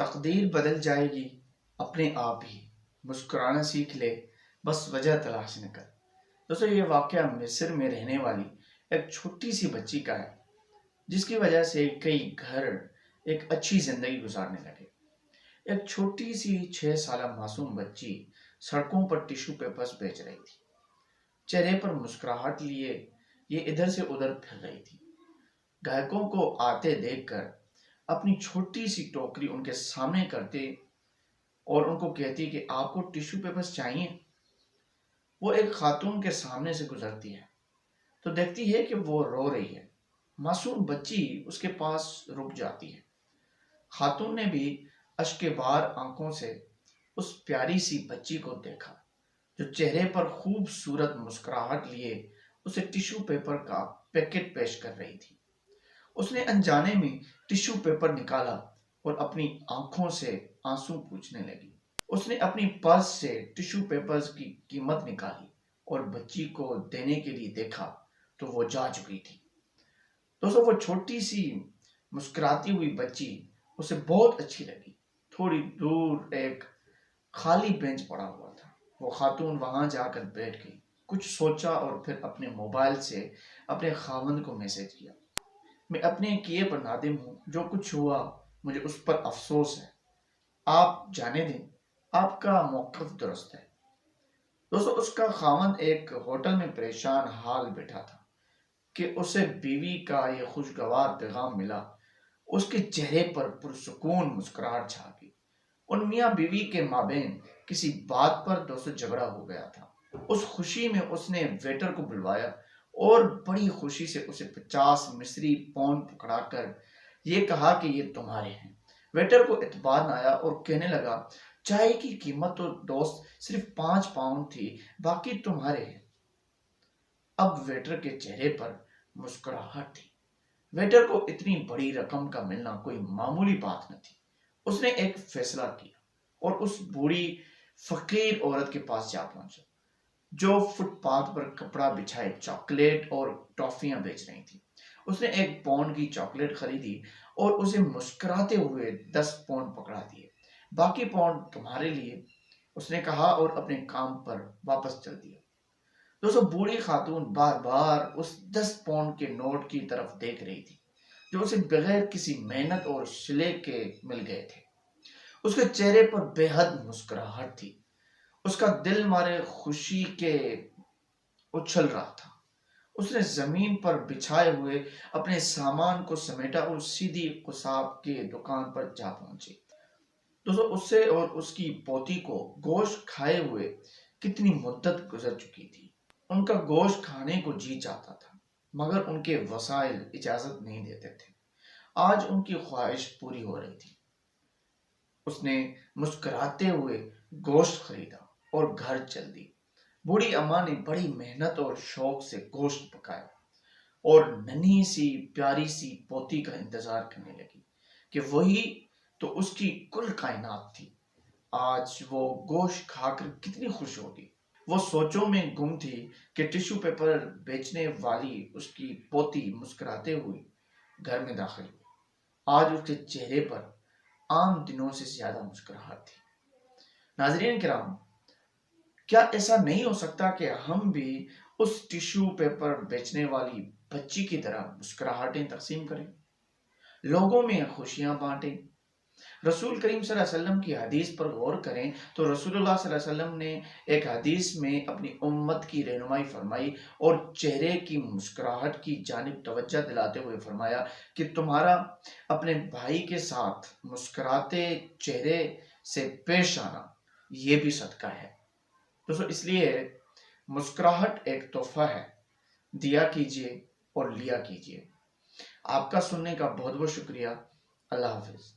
تقدیر بدل جائے گی اپنے آپ ہی، مسکرانا سیکھ لے، بس وجہ تلاش نہ کر۔ دوستو یہ واقعہ مصر میں رہنے والی ایک چھوٹی سی بچی کا ہے، جس کی وجہ سے کئی گھر ایک اچھی زندگی گزارنے لگے۔ ایک چھوٹی سی 6 سالہ معصوم بچی سڑکوں پر ٹیشو پیپرز بیچ رہی تھی، چہرے پر مسکراہٹ لیے یہ ادھر سے ادھر پھر رہی تھی۔ گاہکوں کو آتے دیکھ کر اپنی چھوٹی سی ٹوکری ان کے سامنے کرتے اور ان کو کہتی کہ آپ کو ٹیشو پیپرز چاہیے۔ وہ ایک خاتون کے سامنے سے گزرتی ہے تو دیکھتی ہے کہ وہ رو رہی ہے۔ معصوم بچی اس کے پاس رک جاتی ہے۔ خاتون نے بھی اشک بار آنکھوں سے اس پیاری سی بچی کو دیکھا جو چہرے پر خوبصورت مسکراہٹ لیے اسے ٹیشو پیپر کا پیکٹ پیش کر رہی تھی۔ اس نے انجانے میں ٹیشو پیپر نکالا اور اپنی آنکھوں سے آنسو پوچھنے لگی۔ اس نے اپنی پرس سے ٹیشو پیپرز کی قیمت نکالی اور بچی کو دینے کے لیے دیکھا تو وہ جا چکی تھی۔ دوستو وہ چھوٹی سی مسکراتی ہوئی بچی اسے بہت اچھی لگی۔ تھوڑی دور ایک خالی بینچ پڑا ہوا تھا۔ وہ خاتون وہاں جا کر بیٹھ گئی، کچھ سوچا اور پھر اپنے موبائل سے اپنے خاوند کو میسج کیا۔ میں اپنے کیے پر نادم ہوں، جو کچھ ہوا مجھے اس پر افسوس ہے، آپ جانے دیں، آپ کا موقف درست ہے۔ دوستو اس کا خاوند ایک ہوٹل میں پریشان حال بیٹھا تھا کہ اسے بیوی کا یہ خوشگوار پیغام ملا۔ اس کے چہرے پر پرسکون مسکراہٹ چھا گئی۔ ان میاں بیوی کے مابین کسی بات پر دوستو جھگڑا ہو گیا تھا۔ اس خوشی میں اس نے ویٹر کو بلوایا اور بڑی خوشی سے اسے 50 مصری پاؤنڈ پکڑا کر یہ کہا کہ یہ تمہارے ہیں۔ ویٹر کو اعتبار نہ آیا اور کہنے لگا چائے کی قیمت تو دوست صرف 5 پاؤنڈ تھی، باقی تمہارے ہیں۔ اب ویٹر کے چہرے پر مسکراہٹ تھی۔ ویٹر کو اتنی بڑی رقم کا ملنا کوئی معمولی بات نہ تھی۔ اس نے ایک فیصلہ کیا اور اس بوڑھی فقیر عورت کے پاس جا پہنچا جو فٹ پاتھ پر کپڑا بچھائے چاکلیٹ اور ٹافیاں بیچ رہی تھی۔ اس نے 1 پاؤنڈ کی چاکلیٹ خریدی اور اسے مسکراتے ہوئے 10 پاؤنڈ پکڑا دیے۔ باقی پاؤنڈ تمہارے لیے، اس نے کہا اور اپنے کام پر واپس چل دیا۔ دوستو بوڑھی خاتون بار بار اس 10 پاؤنڈ کے نوٹ کی طرف دیکھ رہی تھی جو اسے بغیر کسی محنت اور صلے کے مل گئے تھے۔ اس کے چہرے پر بے حد مسکراہٹ تھی۔ اس کا دل مارے خوشی کے اچھل رہا تھا۔ اس نے زمین پر بچھائے ہوئے اپنے سامان کو سمیٹا اور سیدھی قصاب کے دکان پر جا پہنچی۔ دوستو اس سے اور اس کی پوتی کو گوشت کھائے ہوئے کتنی مدت گزر چکی تھی۔ ان کا گوشت کھانے کو جی چاہتا تھا مگر ان کے وسائل اجازت نہیں دیتے تھے۔ آج ان کی خواہش پوری ہو رہی تھی۔ اس نے مسکراتے ہوئے گوشت خریدا اور گھر چل دی۔ بوڑھی اماں نے بڑی محنت اور شوق سے گوشت پکایا اور ننھی سی پیاری سی پوتی کا انتظار کرنے لگی کہ وہی تو اس کی کل کائنات تھی۔ آج وہ گوشت کھا کر کتنی خوش ہوگی۔ وہ سوچوں میں گم تھی کہ ٹیشو پیپر بیچنے والی اس کی پوتی مسکراتے ہوئی گھر میں داخل ہوئی۔ آج اس کے چہرے پر عام دنوں سے زیادہ مسکراہٹ تھی۔ ناظرین کرام، کیا ایسا نہیں ہو سکتا کہ ہم بھی اس ٹیشو پیپر بیچنے والی بچی کی طرح مسکراہٹیں تقسیم کریں، لوگوں میں خوشیاں بانٹیں؟ رسول کریم صلی اللہ علیہ وسلم کی حدیث پر غور کریں تو رسول اللہ صلی اللہ علیہ وسلم نے ایک حدیث میں اپنی امت کی رہنمائی فرمائی اور چہرے کی مسکراہٹ کی جانب توجہ دلاتے ہوئے فرمایا کہ تمہارا اپنے بھائی کے ساتھ مسکراتے چہرے سے پیش آنا یہ بھی صدقہ ہے۔ دوستو اس لیے مسکراہٹ ایک تحفہ ہے، دیا کیجیے اور لیا کیجیے۔ آپ کا سننے کا بہت بہت شکریہ۔ اللہ حافظ۔